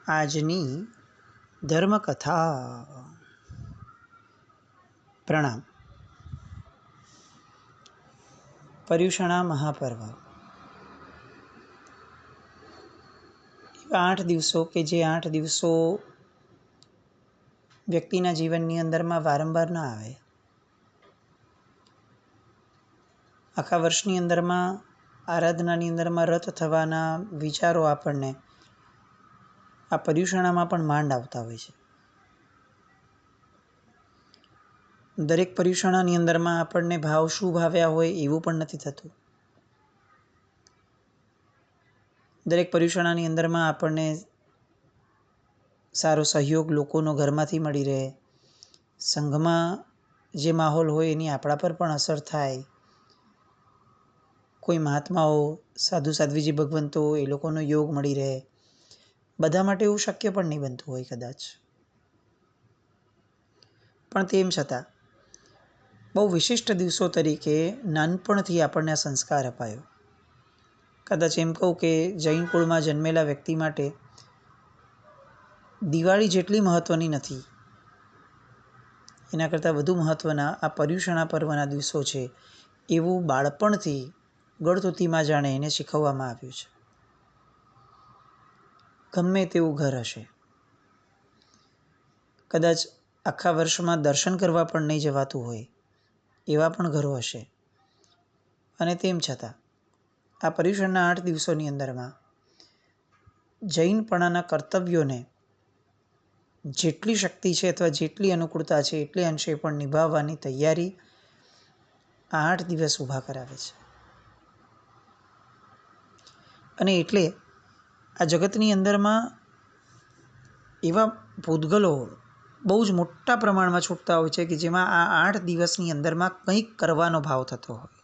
આજની ધર્મકથા. પ્રણામ. પર્યુષણા મહાપર્વ. એવા 8 દિવસો કે જે 8 દિવસો વ્યક્તિના જીવનની અંદરમાં વારંવાર ના આવે. આખા વર્ષની અંદરમાં આરાધનાની અંદરમાં રત થવાના વિચારો આપણને આ પર્યુષણામાં પણ માંડ આવતા હોય છે. દરેક પર્યુષણાની અંદરમાં આપણને ભાવ શું ભાવ્યા હોય એવું પણ નથી થતું. દરેક પર્યુષણાની અંદરમાં આપણને સારો સહયોગ લોકોનો ઘરમાંથી મળી રહે, સંઘમાં જે માહોલ હોય એની આપણા પર પણ અસર થાય. કોઈ મહાત્માઓ, સાધુ સાધ્વીજી ભગવંતો એ લોકોનો યોગ મળી રહે. બધા માટે એવું શક્ય પણ નહીં બનતું હોય કદાચ, પણ તેમ છતાં બહુ વિશિષ્ટ દિવસો તરીકે નાનપણથી આપણને આ સંસ્કાર અપાયો. કદાચ એમ કહું કે જૈન કુળમાં જન્મેલા વ્યક્તિ માટે દિવાળી જેટલી મહત્ત્વની નથી, એના કરતાં વધુ મહત્ત્વના આ પર્યુષણા પર્વના દિવસો છે એવું બાળપણથી ગળથૂથીમાં જાણે એને શીખવવામાં આવ્યું છે. ગમે તેવું ઘર હશે, કદાચ આખા વર્ષમાં દર્શન કરવા પણ નહીં જવાતું હોય એવા પણ ઘરો હશે, અને તેમ છતાં આ પર્યુષણના 8 દિવસોની અંદરમાં જૈનપણાના કર્તવ્યોને જેટલી શક્તિ છે અથવા જેટલી અનુકૂળતા છે એટલી અંશે પણ નિભાવવાની તૈયારી આ 8 દિવસ ઊભા કરાવે છે. અને એટલે આ જગતની અંદરમાં એવા પૂતગલો બહુ જ મોટા પ્રમાણમાં છૂટતા હોય છે કે જેમાં આ 8 દિવસની અંદરમાં કંઈક કરવાનો ભાવ થતો હોય.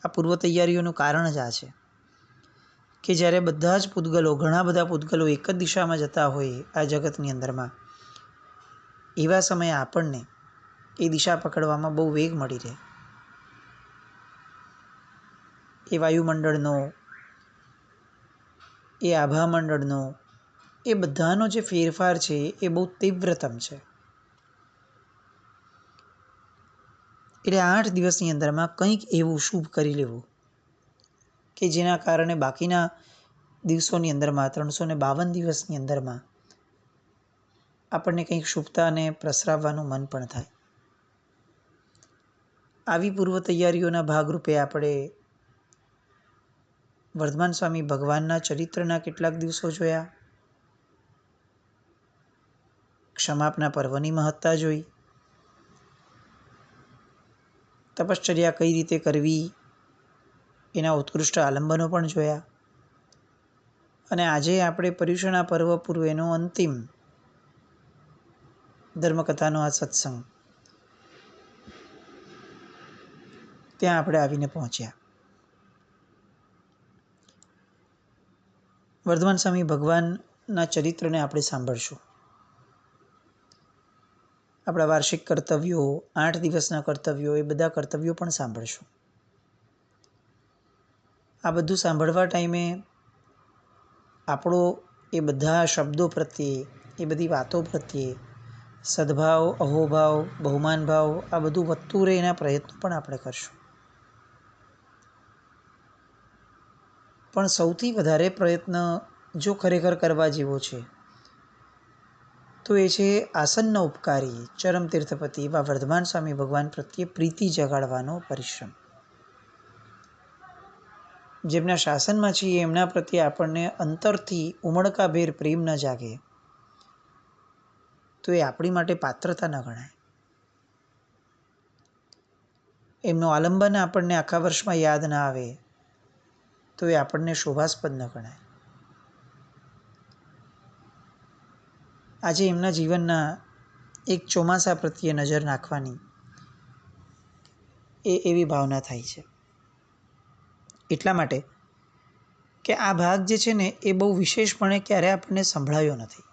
આ પૂર્વ તૈયારીઓનું કારણ જ આ છે કે જ્યારે બધા જ પૂતગલો, ઘણા બધા પૂતગલો એક જ દિશામાં જતા હોય આ જગતની અંદરમાં, એવા સમયે આપણને એ દિશા પકડવામાં બહુ વેગ મળી રહે. એ વાયુમંડળનો, એ આભામંડળનો, એ બધાનો જે ફેરફાર છે એ બહુ તીવ્રતમ છે. એટલે 8 દિવસની અંદરમાં કંઈક એવું શુભ કરી લેવું કે જેના કારણે બાકીના દિવસોની અંદરમાં 352 દિવસની અંદરમાં આપણને કંઈક શુભતાને પ્રસરાવવાનું મન પણ થાય. આવી પૂર્વ તૈયારીઓના ભાગરૂપે આપણે વર્ધમાન સ્વામી ભગવાનના ચરિત્રના કેટલાક દિવસો જોયા, ક્ષમાપના પર્વની મહત્તા જોઈ, તપશ્ચર્યા કઈ રીતે કરવી એના ઉત્કૃષ્ટ આલંબનો પણ જોયા, અને આજે આપણે પર્યુષણા પર્વ પૂર્વેનો અંતિમ ધર્મકથાનો આ સત્સંગ ત્યાં આપણે આવીને પહોંચ્યા. વર્ધમાન સ્વામી ભગવાનના ચરિત્રને આપણે સાંભળશું. આપણા વાર્ષિક કર્તવ્યો, 8 દિવસના કર્તવ્યો, એ બધા કર્તવ્યો પણ સાંભળશું. આ બધું સાંભળવા ટાઈમે આપણો એ બધા શબ્દો પ્રત્યે, એ બધી વાતો પ્રત્યે સદભાવ, અહોભાવ, બહુમાન ભાવ આ બધું વધતું રહે એના પ્રયત્નો પણ આપણે કરશું. પણ સૌથી વધારે પ્રયત્ન જો ખરેખર કરવા જેવો છે તો એ છે આસન્ન ઉપકારી ચરમ તીર્થપતિ એવા વર્ધમાન સ્વામી ભગવાન પ્રત્યે પ્રીતિ જગાડવાનો પરિશ્રમ. જેમના શાસનમાં છીએ એમના પ્રત્યે આપણને અંતરથી ઉમળકાભેર પ્રેમ ન જાગે તો એ આપણી માટે પાત્રતા ન ગણાય. એમનું આલંબન આપણને આખા વર્ષમાં યાદ ના આવે તો એ આપણને શોભાસ્પદ ન ગણાય. આજે એમના જીવનના એક ચોમાસા પ્રત્યે નજર નાખવાની એવી ભાવના થાય છે. એટલા માટે કે આ ભાગ જે છે ને એ બહુ વિશેષપણે ક્યારે આપણને સંભળાયો નથી.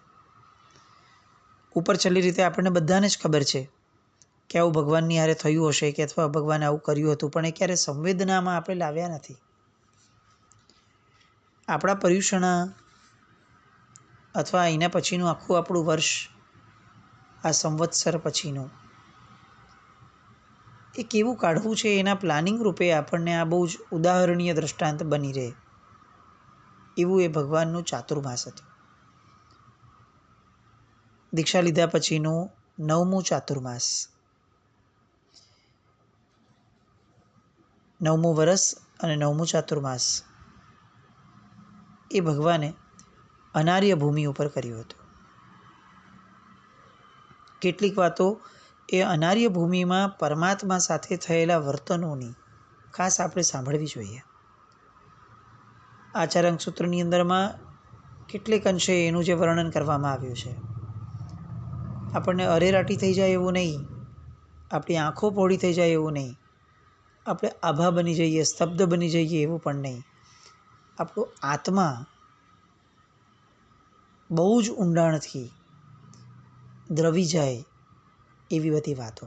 ઉપર છેલ્લી રીતે આપણને બધાને જ ખબર છે કે આવું ભગવાનની હારે થયું હશે કે અથવા ભગવાને આવું કર્યું હતું, પણ એ ક્યારે સંવેદનામાં આપણે લાવ્યા નથી. આપણા પર્યુષણા અથવા એના પછીનું આખું આપણું વર્ષ, આ સંવત્સર પછીનું એ કેવું કાઢવું છે એના પ્લાનિંગ રૂપે આપણને આ બહુ જ ઉદાહરણીય દ્રષ્ટાંત બની રહે એવું એ ભગવાનનું ચાતુર્માસ હતું. દીક્ષા લીધા પછીનું 9મું ચાતુર્માસ, 9મું વર્ષ અને 9મું ચાતુર્માસ એ ભગવાને અનાર્ય ભૂમિ ઉપર કર્યું હતું. કેટલીક વાતો એ અનાર્ય ભૂમિમાં પરમાત્મા સાથે થયેલા વર્તનોની ખાસ આપણે સાંભળવી જોઈએ. આચાર્ય સૂત્રની અંદરમાં કેટલીક અંશે એનું જે વર્ણન કરવામાં આવ્યું છે, આપણને અરેરાટી થઈ જાય એવું નહીં, આપણી આંખો પહોળી થઈ જાય એવું નહીં, આપણે આભા બની જઈએ, સ્તબ્ધ બની જઈએ એવું પણ નહીં. આપણો આત્મા બહુ જ ઊંડાણથી દ્રવી જાય એવી બધી વાતો.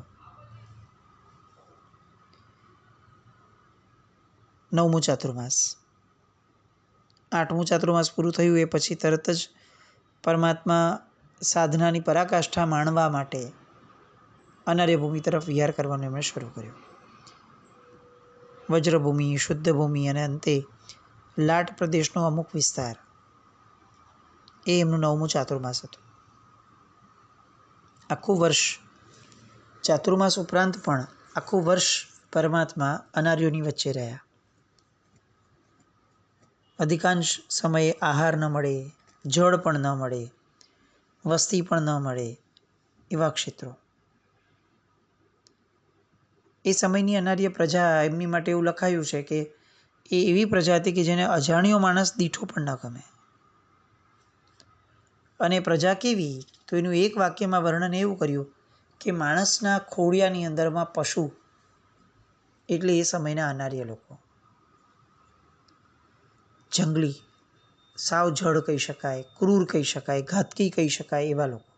9મું ચાતુર્માસ, 8મું ચાતુર્માસ પૂરું થયું એ પછી તરત જ પરમાત્મા સાધનાની પરાકાષ્ઠા માણવા માટે અનાર્ય ભૂમિ તરફ વિહાર કરવાનું એમણે શરૂ કર્યું. વજ્રભૂમિ, શુદ્ધ ભૂમિ અને અંતે લાટ પ્રદેશનો અમુક વિસ્તાર, એ એમનું 9મું ચાતુર્માસ હતું. આખું વર્ષ ચાતુર્માસ ઉપરાંત પણ આખું વર્ષ પરમાત્મા અનાર્યોની વચ્ચે રહ્યા. અધિકાંશ સમયે આહાર ન મળે, જળ પણ ન મળે, વસ્તી પણ ન મળે એવા ક્ષેત્રો. એ સમયની અનાર્ય પ્રજા, એમની માટે એવું લખાયું છે કે એ એવી પ્રજા હતી કે જેને અજાણ્યો માણસ દીઠો પણ ન ગમે. અને પ્રજા કેવી, તો એનું એક વાક્યમાં વર્ણન એવું કર્યું કે માણસના ખોડિયાની અંદરમાં પશુ, એટલે એ સમયના અનાર્ય લોકો. જંગલી, સાવ જડ કહી શકાય, ક્રૂર કહી શકાય, ઘાતકી કહી શકાય એવા લોકો.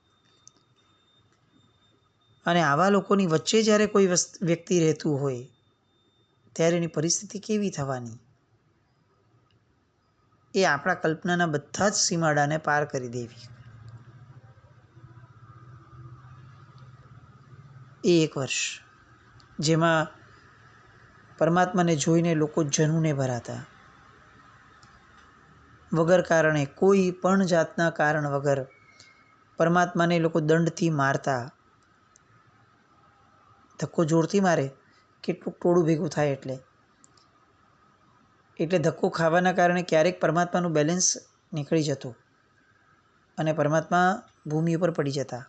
અને આવા લોકોની વચ્ચે જ્યારે કોઈ વ્યક્તિ રહેતું હોય ત્યારે એની પરિસ્થિતિ કેવી થવાની, એ આપણા કલ્પનાના બધા જ સીમાડાને પાર કરી દેવી. એ એક વર્ષ જેમાં પરમાત્માને જોઈને લોકો જનુને ભરાતા, વગર કારણે, કોઈ પણ જાતના કારણ વગર પરમાત્માને લોકો દંડથી મારતા. ધક્કો જોરથી મારે, કેટલુંક ટોળું ભેગું થાય એટલે ધક્કો ખાવાના કારણે ક્યારેક પરમાત્માનું બેલેન્સ નીકળી જતું અને પરમાત્મા ભૂમિ ઉપર પડી જતા.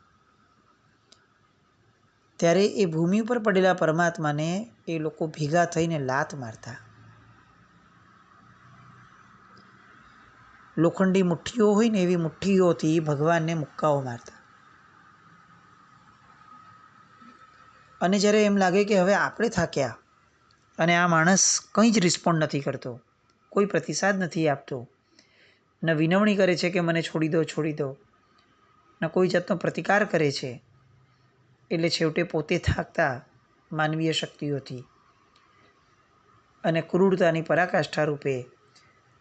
ત્યારે એ ભૂમિ ઉપર પડેલા પરમાત્માને એ લોકો ભેગા થઈને લાત મારતા. લોખંડી મુઠ્ઠીઓ હોય ને એવી મુઠ્ઠીઓથી ભગવાનને મુક્કાઓ મારતા. અને જ્યારે એમ લાગે કે હવે આપણે થાક્યા અને આ માણસ કંઈ જ રિસ્પોન્ડ નથી કરતો, કોઈ પ્રતિસાદ નથી આપતો, ન વિનવણી કરે છે કે મને છોડી દો છોડી દો, ન કોઈ જાતનો પ્રતિકાર કરે છે, એટલે છેવટે પોતે થાકતા માનવીય શક્તિઓથી અને ક્રૂરતાની પરાકાષ્ઠા રૂપે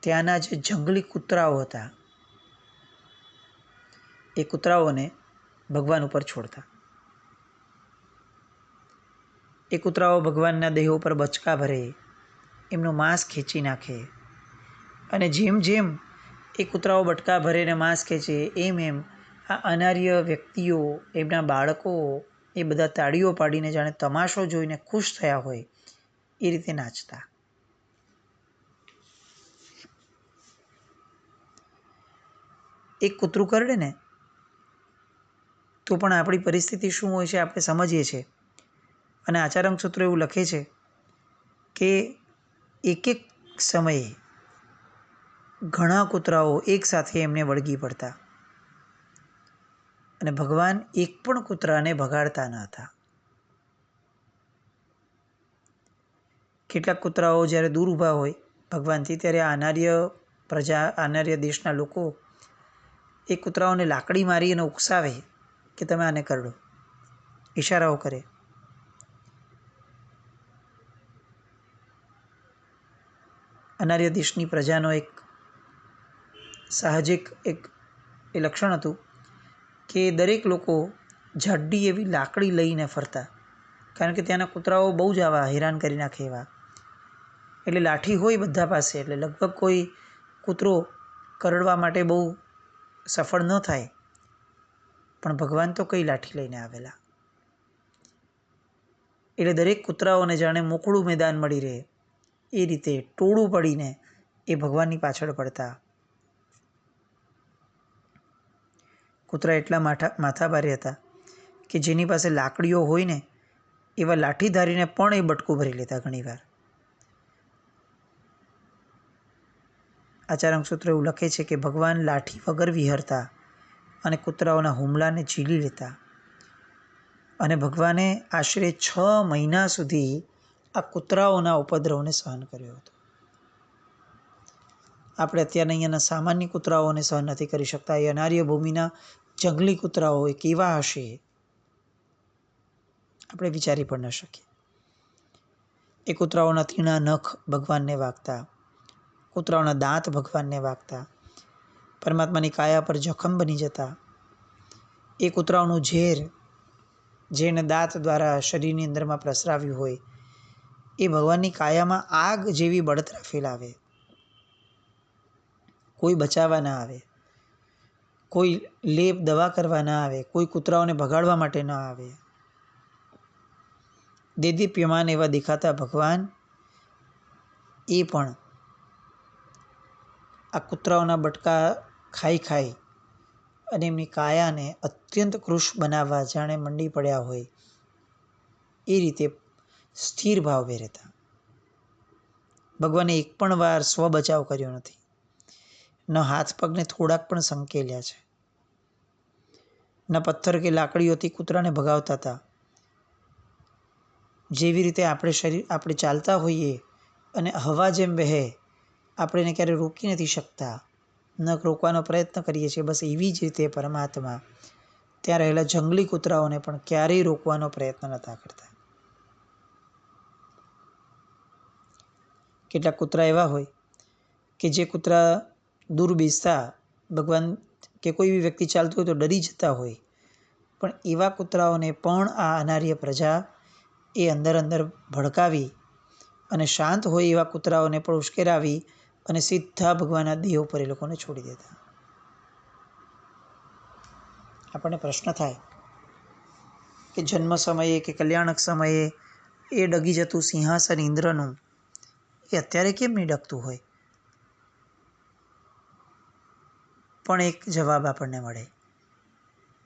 ત્યાંના જે જંગલી કૂતરાઓ હતા એ કૂતરાઓને ભગવાન ઉપર છોડતા. એ કૂતરાઓ ભગવાનના દેહો પર બચકા ભરે, એમનું માંસ ખેંચી નાખે. અને જેમ જેમ એ કૂતરાઓ બટકા ભરે ને માંસ ખેંચે એમ એમ આ અનાર્ય વ્યક્તિઓ, એમના બાળકો, એ બધા તાળીઓ પાડીને જાણે તમાશો જોઈને ખુશ થયા હોય એ રીતે નાચતા. એક કૂતરું કરડે ને તો પણ આપણી પરિસ્થિતિ શું હોય છે આપણે સમજીએ છીએ. અને આચાર્ય સૂત્રો એવું લખે છે કે એક એક સમયે ઘણા કૂતરાઓ એકસાથે એમને વળગી પડતા અને ભગવાન એક પણ કૂતરાને ભગાડતા ન હતા. કેટલાક કૂતરાઓ જ્યારે દૂર ઊભા હોય ભગવાનથી, ત્યારે આ અનાર્ય પ્રજા, અનાર્ય દેશના લોકો એ કૂતરાઓને લાકડી મારી અને ઉકસાવે કે તમે આને કરડો, ઇશારાઓ કરે. અનાર્ય દેશની પ્રજાનો એક સાહજિક એક એ લક્ષણ હતું કે દરેક લોકો જાડી એવી લાકડી લઈને ફરતા, કારણ કે ત્યાંના કૂતરાઓ બહુ જ આવા હેરાન કરી નાખે એવા. એટલે લાઠી હોય બધા પાસે, એટલે લગભગ કોઈ કૂતરો કરડવા માટે બહુ સફળ ન થાય. પણ ભગવાન તો કઈ લાઠી લઈને આવેલા, એટલે દરેક કૂતરાઓને જાણે મોકળું મેદાન મળી રહે એ રીતે ટોળું પડીને એ ભગવાનની પાછળ પડતા. કૂતરા એટલા માથાભારે હતા કે જેની પાસે લાકડીઓ હોય ને એવા લાઠી ધારીને પણ એ બટકું ભરી લેતા ઘણીવાર. આચાર્ય સૂત્ર એવું લખે છે કે ભગવાન લાઠી વગર વિહરતા અને કૂતરાઓના હુમલાને ઝીલી લેતા. અને ભગવાને આશરે 6 મહિના સુધી આ કૂતરાઓના ઉપદ્રવને સહન કર્યો હતો. આપણે અત્યારના અહીંયાના સામાન્ય કૂતરાઓને સહન નથી કરી શકતા. એ અનાર્ય ભૂમિના જંગલી કૂતરાઓ એ કેવા હશે આપણે વિચારી પણ ન શકીએ. એ કૂતરાઓના તીણા નખ ભગવાનને વાગતા, કૂતરાઓના દાંત ભગવાનને વાગતા, પરમાત્માની કાયા પર જખમ બની જતા. એ કૂતરાઓનું ઝેર જેને દાંત દ્વારા શરીરની અંદરમાં પ્રસરાવ્યું હોય એ ભગવાનની કાયામાં આગ જેવી બળતરા ફેલાવે. કોઈ બચાવવા ના આવે, કોઈ લેપ દવા કરવા ના આવે, કોઈ કૂતરાઓને ભગાડવા માટે ના આવે. દેદીપ્યમાન એવા દેખાતા ભગવાન એ પણ આ કૂતરાઓના બટકા ખાઈ અને એમની કાયાને અત્યંત કૃશ બનાવવા જાણે મંડી પડ્યા હોય એ રીતે સ્થિર ભાવે રહેતા. ભગવાને એક પણ વાર સ્વ બચાવ કર્યો નથી, ન હાથ પગને થોડાક પણ સંકેલ્યા છે, ન પથ્થર કે લાકડીઓથી કૂતરાને ભગાવતા હતા. જેવી રીતે આપણે ચાલતા હોઈએ અને હવા જેમ વહે, આપણે એને ક્યારે રોકી નથી શકતા, ન રોકવાનો પ્રયત્ન કરીએ છીએ, બસ એવી જ રીતે પરમાત્મા ત્યાં રહેલા જંગલી કૂતરાઓને પણ ક્યારેય રોકવાનો પ્રયત્ન નહોતા કરતા. કેટલાક કૂતરા એવા હોય કે જે કૂતરા દૂર બેસતા ભગવાન કે કોઈ એવી વ્યક્તિ ચાલતું હોય તો ડરી જતા હોય, પણ એવા કૂતરાઓને પણ આ અનાર્ય પ્રજા એ અંદર ભડકાવી અને શાંત હોય એવા કૂતરાઓને પણ ઉશ્કેરાવી અને સીધા ભગવાનના દેહ ઉપર એ લોકોને છોડી દેતા. આપણને પ્રશ્ન થાય કે જન્મ સમયે કે કલ્યાણક સમયે એ ડગી જતું સિંહાસન ઇન્દ્રનું એ અત્યારે કેમ નહીં ડગતું હોય? પણ એક જવાબ આપણને મળે,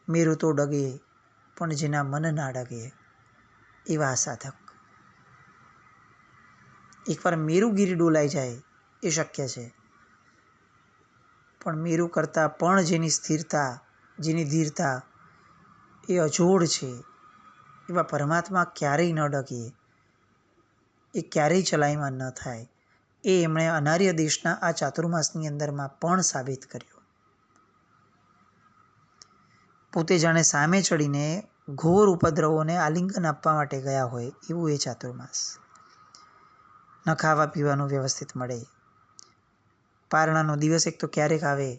મેરુ તો ડગે પણ જેના મન ના ડગે એવા સાધક. એકવાર મેરુગીરી ડોલાઈ જાય એ શક્ય છે, પણ મેરુ કરતાં પણ જેની સ્થિરતા, જેની ધીરતા એ અજોડ છે એવા પરમાત્મા ક્યારેય ન ડગે, એ ક્યારેય ચલાયમાન ન થાય. એ એમણે અનાર્ય દેશના આ ચાતુર્માસની અંદરમાં પણ સાબિત કર્યું. પોતે જાણે સામે ચડીને ઘોર ઉપદ્રવોને આલિંગન આપવા માટે ગયા હોય એવું એ ચાતુર્માસ. ન ખાવા પીવાનું વ્યવસ્થિત મળે, પારણાનો દિવસ એક તો ક્યારેક આવે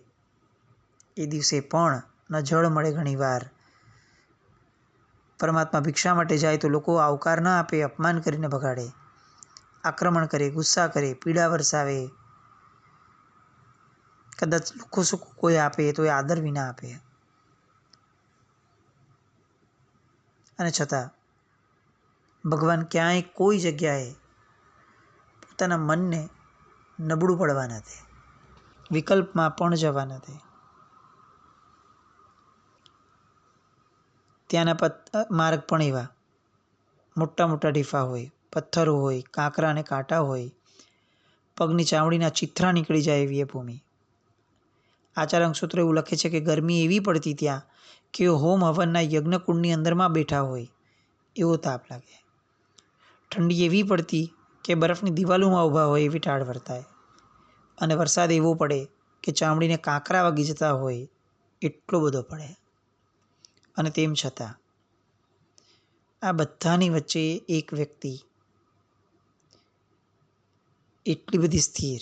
એ દિવસે પણ ન જળ મળે. ઘણીવાર પરમાત્મા ભિક્ષા માટે જાય તો લોકો આવકાર ન આપે, અપમાન કરીને ભગાડે, આક્રમણ કરે, ગુસ્સા કરે, પીડા વરસાવે. કદાચ લુખો સુખો કોઈ આપે તો એ આદર વિના આપે. અને છતાં ભગવાન ક્યાંય કોઈ જગ્યાએ પોતાના મનને નબળું પડવા ન દે, વિકલ્પમાં પણ જવા ન દે. ત્યાંના માર્ગ પણ એવા મોટા મોટા ઢીફા હોય, પથ્થરો હોય, કાંકરા અને કાંટા હોય, પગની ચામડીના ચીથરા નીકળી જાય એવી એ ભૂમિ. આચાર્ય સૂત્ર એવું લખે છે કે ગરમી એવી પડતી ત્યાં કે હોમ હવનના યજ્ઞકુંડની અંદરમાં બેઠા હોય એવો તાપ લાગે. ઠંડી એવી પડતી કે બરફની દિવાલોમાં ઊભા હોય એવી ટાઢ વર્તાય. અને વરસાદ એવો પડે કે ચામડીને કાંકરા વાગી જતા હોય એટલો બધો પડે. અને તેમ છતાં આ બધાની વચ્ચે એક વ્યક્તિ એટલી બધી સ્થિર,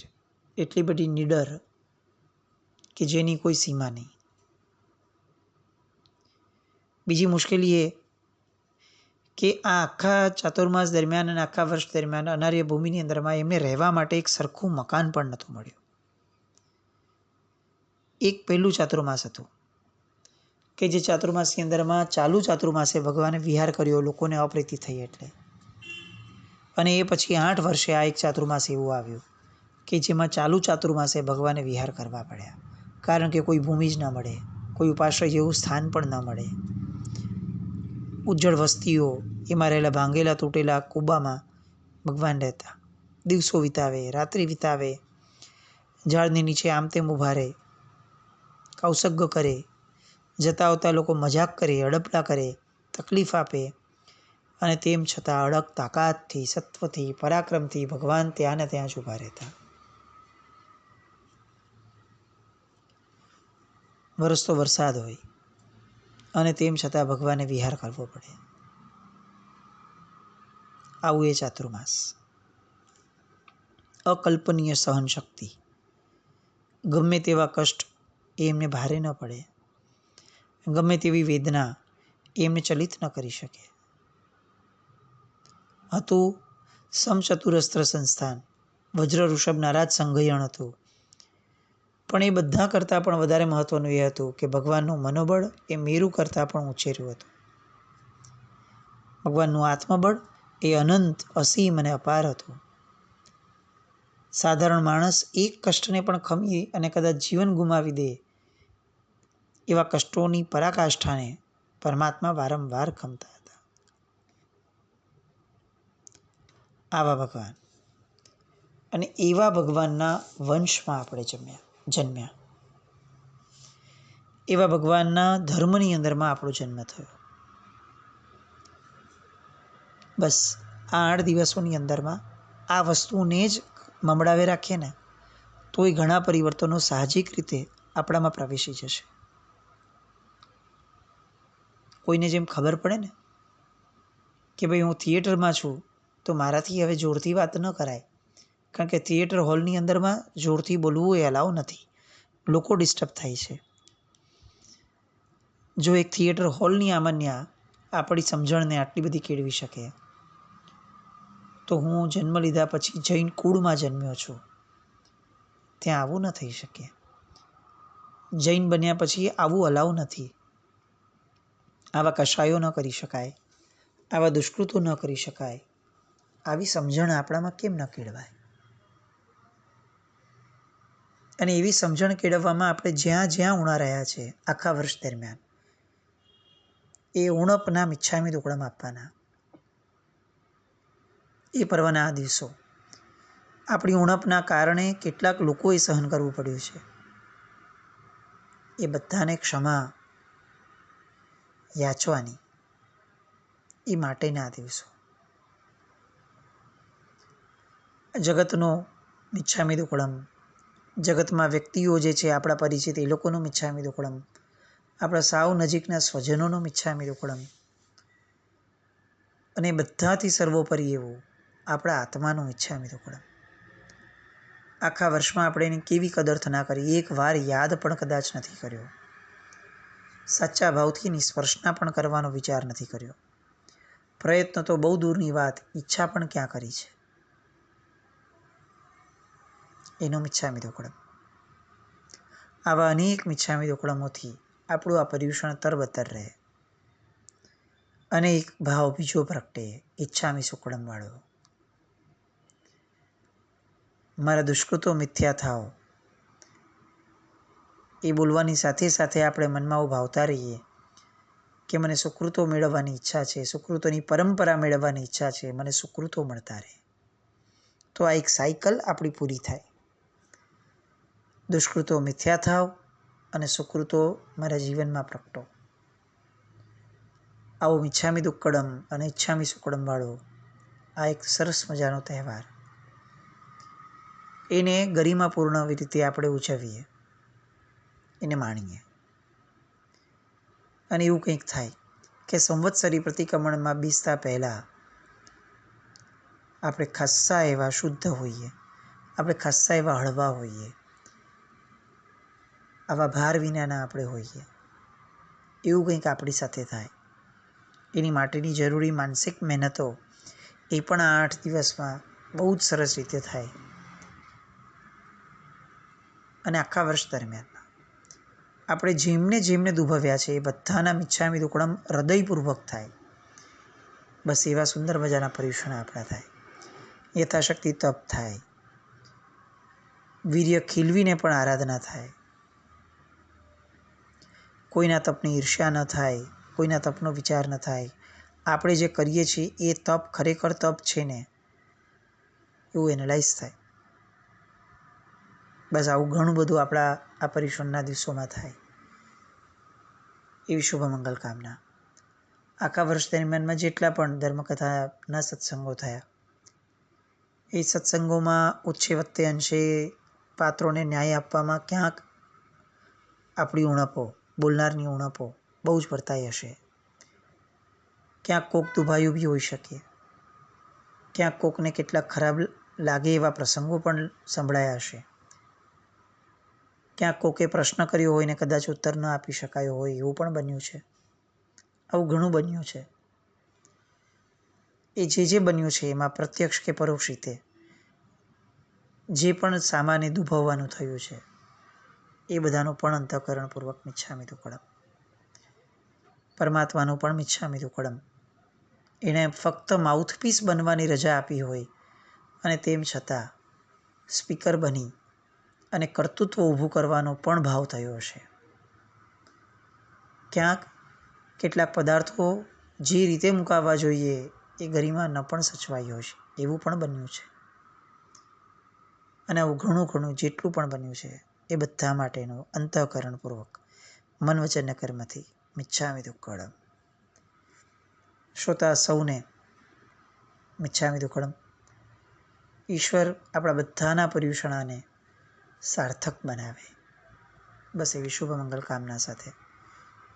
એટલી બધી નીડર કે જેની કોઈ સીમા નહીં. બીજી મુશ્કેલી એ કે આ આખા ચાતુર્માસ દરમિયાન અને આખા વર્ષ દરમિયાન અનાર્ય ભૂમિની અંદરમાં એમને રહેવા માટે એક સરખું મકાન પણ નહોતું મળ્યું. એક પહેલું ચાતુર્માસ હતું કે જે ચાતુર્માસની અંદરમાં ચાલુ ચાતુર્માસે ભગવાને વિહાર કર્યો, લોકોને અપ્રીતિ થઈ એટલે. અને એ પછી 8 વર્ષે આ એક ચાતુર્માસ એવું આવ્યું કે જેમાં ચાલુ ચાતુર્માસે ભગવાને વિહાર કરવા પડ્યા, કારણ કે કોઈ ભૂમિ જ ન મળે, કોઈ ઉપાશ્રય જેવું સ્થાન પણ ન મળે. ઉજ્જળ વસ્તીઓ, એમાં રહેલા ભાંગેલા તૂટેલા કૂબામાં ભગવાન રહેતા, દિવસો વિતાવે, રાત્રિ વિતાવે, ઝાડની નીચે આમ તેમ ઊભા રહે, કૌશગ્ય કરે, જતા આવતા લોકો મજાક કરે, અડપલા કરે, તકલીફ આપે, અને તેમ છતાં અડગ તાકાતથી, સત્વથી, પરાક્રમથી ભગવાન ત્યાં ને ત્યાં જ ઊભા રહેતા. વરસતો વરસાદ હોય અને તેમ છતાં ભગવાને વિહાર કરવો પડે. આવું એ ચાતુર્માસ. અકલ્પનીય સહન શક્તિ, ગમે તેવા કષ્ટ એ એમને ભારે ન પડે, ગમે તેવી વેદના એ એમને ચલિત ન કરી શકે. હતું સમચતુરસ્ત્ર સંસ્થાન, વજ્ર ઋષભ નારાજ સંઘયણ હતું. પણ એ બધા કરતાં પણ વધારે મહત્વનું એ હતું કે ભગવાનનું મનોબળ એ મેરુ કરતાં પણ ઉછેર્યું હતું. ભગવાનનું આત્મબળ એ અનંત, અસીમ અને અપાર હતું. સાધારણ માણસ એક કષ્ટને પણ ખમી અને કદાચ જીવન ગુમાવી દે એવા કષ્ટોની પરાકાષ્ઠાને પરમાત્મા વારંવાર ખમતા હતા. આવા ભગવાન અને એવા ભગવાનના વંશમાં આપણે જન્મ્યા. એવા ભગવાનના ધર્મની અંદરમાં આપણો જન્મ થયો. બસ આ 8 દિવસોની અંદરમાં આ વસ્તુને જ મમડાવે રાખીએ ને તોય ઘણા પરિવર્તનો સાહજિક રીતે આપણામાં પ્રવેશી જશે. કોઈને જેમ ખબર પડે ને કે ભાઈ હું થિયેટરમાં છું તો મારાથી હવે જોરથી વાત ન કરાય, કારણ કે થિયેટર હોલની અંદરમાં જોરથી બોલવું એ અલાઉ નથી, લોકો ડિસ્ટર્બ થાય છે. જો એક થિયેટર હોલની આમાન્યા આપણી સમજણને આટલી બધી કેળવી શકે તો હું જન્મ લીધા પછી જૈન કુળમાં જન્મ્યો છું, ત્યાં આવું ન થઈ શકે. જૈન બન્યા પછી આવું અલાઉ નથી. આવા કશાયો ન કરી શકાય, આવા દુષ્કૃતો ન કરી શકાય. આવી સમજણ આપણામાં કેમ ન કેળવાય? અને એવી સમજણ કેળવવામાં આપણે જ્યાં જ્યાં ઉણા રહ્યા છે આખા વર્ષ દરમિયાન, એ ઉણપના મિચ્છામી દુક્કડમ આપવાના. એ પર્વના આ દિવસો આપણી ઉણપના કારણે કેટલાક લોકોએ સહન કરવું પડ્યું છે. એ બધાને ક્ષમા યાચવાની, એ માટેના આ દિવસો. જગતનો મિચ્છામી દુક્કડમ, જગતમાં વ્યક્તિઓ જે છે આપણા પરિચિત એ લોકોનો મિચ્છામી દુક્કડમ, આપણા સાવ નજીકના સ્વજનોનો મિચ્છામી દુક્કડમ, અને બધાથી સર્વોપરી એવું આપણા આત્માનું મિચ્છામી દુક્કડમ. આખા વર્ષમાં આપણે એની કેવી કદર ના કરી, એક વાર યાદ પણ કદાચ નથી કર્યો, સાચા ભાવથી એની સ્પર્શના પણ કરવાનો વિચાર નથી કર્યો. પ્રયત્ન તો બહુ દૂરની વાત, ઈચ્છા પણ ક્યાં કરી છે, એનો મિચ્છામી દુક્કડમ. આવા અનેક મિચ્છામી દુક્કડમોથી આપણું આ પર્યુષણ તરબતર રહે. અને એક ભાવ બીજો પ્રગટે, ઈચ્છામી સુક્કડમ વાળો. મારા દુષ્કૃતો મિથ્યા થાવ, એ બોલવાની સાથે સાથે આપણે મનમાં આવું ભાવતા રહીએ કે મને સુકૃતો મેળવવાની ઈચ્છા છે, સુકૃતોની પરંપરા મેળવવાની ઈચ્છા છે, મને સુકૃતો મળતા રહે. તો આ એક સાયકલ આપણી પૂરી થાય. દુષ્કૃતો મિથ્યા થાવ અને સુકૃતો મારા જીવનમાં પ્રગટો. આવો મિચ્છામી દુક્કડમ અને ઈચ્છામી સુક્કડમ વાળો આ એક સરસ મજાનો તહેવાર, એને ગરિમાપૂર્ણ રીતે આપણે ઉજવીએ, એને માણીએ. અને એવું કંઈક થાય કે સંવત્સરી પ્રતિક્રમણમાં બીજતા પહેલાં આપણે ખાસ્સા એવા શુદ્ધ હોઈએ, આપણે ખાસ્સા એવા હળવા હોઈએ, આવા ભાર વિનાના આપણે હોઈએ. એવું કંઈક આપણી સાથે થાય એની માટેની જરૂરી માનસિક મહેનતો એ પણ આ 8 દિવસમાં બહુ જ સરસ રીતે થાય. અને આખા વર્ષ દરમિયાન આપણે જેમને જેમને દુભવ્યા છે એ બધાના મિચ્છામી દુક્કડમ હૃદયપૂર્વક થાય. બસ એવા સુંદર મજાના પર્યુષણ આપણા થાય. યથાશક્તિ તપ થાય. વીર્ય ખીલવીને પણ આરાધના થાય. કોઈના તપની ઈર્ષ્યા ન થાય, કોઈના તપનો વિચાર ન થાય. આપણે જે કરીએ છીએ એ તપ ખરેખર તપ છે ને એવું એનાલાઇઝ થાય. બસ આવું ઘણું બધું આપણા આ પર્યુષણના દિવસોમાં થાય એવી શુભ મંગલ કામના. આખા વર્ષ દરમિયાનમાં જેટલા પણ ધર્મકથાના સત્સંગો થયા એ સત્સંગોમાં ઓછે વત્તે અંશે પાત્રોને ન્યાય આપવામાં ક્યાંક આપણી ઉણપો, બોલનારની ઉણપો બહુ જ વર્તાઈ હશે. ક્યાંક કોક દુભાયું બી હોઈ શકે. ક્યાંક કોકને કેટલાક ખરાબ લાગે એવા પ્રસંગો પણ સંભળાયા હશે. ક્યાંક કોકે પ્રશ્ન કર્યો હોય ને કદાચ ઉત્તર ન આપી શકાયો હોય એવું પણ બન્યું છે. આવું ઘણું બન્યું છે. એ જે બન્યું છે એમાં પ્રત્યક્ષ કે પરોક્ષ રીતે જે પણ સામાન્ય દુભવવાનું થયું છે એ બધાનું પણ અંતઃકરણપૂર્વક મિચ્છામી દુક્કડમ. પરમાત્માનું પણ મિચ્છામી દુક્કડમ. એણે ફક્ત માઉથપીસ બનવાની રજા આપી હોય અને તેમ છતાં સ્પીકર બની અને કર્તૃત્વ ઊભું કરવાનો પણ ભાવ થયો હશે. ક્યાંક કેટલાક પદાર્થો જે રીતે મુકાવવા જોઈએ એ ગરિમા ન પણ સચવાઈ હશે એવું પણ બન્યું છે. અને આવું ઘણું જેટલું પણ બન્યું છે એ બધા માટેનું અંતઃકરણપૂર્વક મન વચન કર્મથી મિચ્છામી દુક્કડમ. શ્રોતા સૌને મિચ્છામી દુક્કડમ. ઈશ્વર આપણા બધાના પર્યુષણાને સાર્થક બનાવે બસ એવી શુભ મંગલ કામના સાથે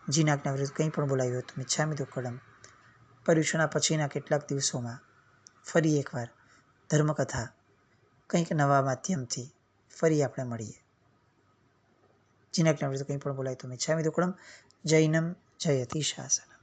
જીનાજ્ઞા વિરુદ્ધ કંઈ પણ બોલાયું હતું મિચ્છામી દુક્કડમ. પર્યુષણા પછીના કેટલાક દિવસોમાં ફરી એકવાર ધર્મકથા કંઈક નવા માધ્યમથી ફરી આપણે મળીએ. જીનાજ્ઞા વિરુદ્ધ કંઈ પણ બોલાય તો મિચ્છામી દુક્કડમ. જૈનમ જયતિ શાસનમ.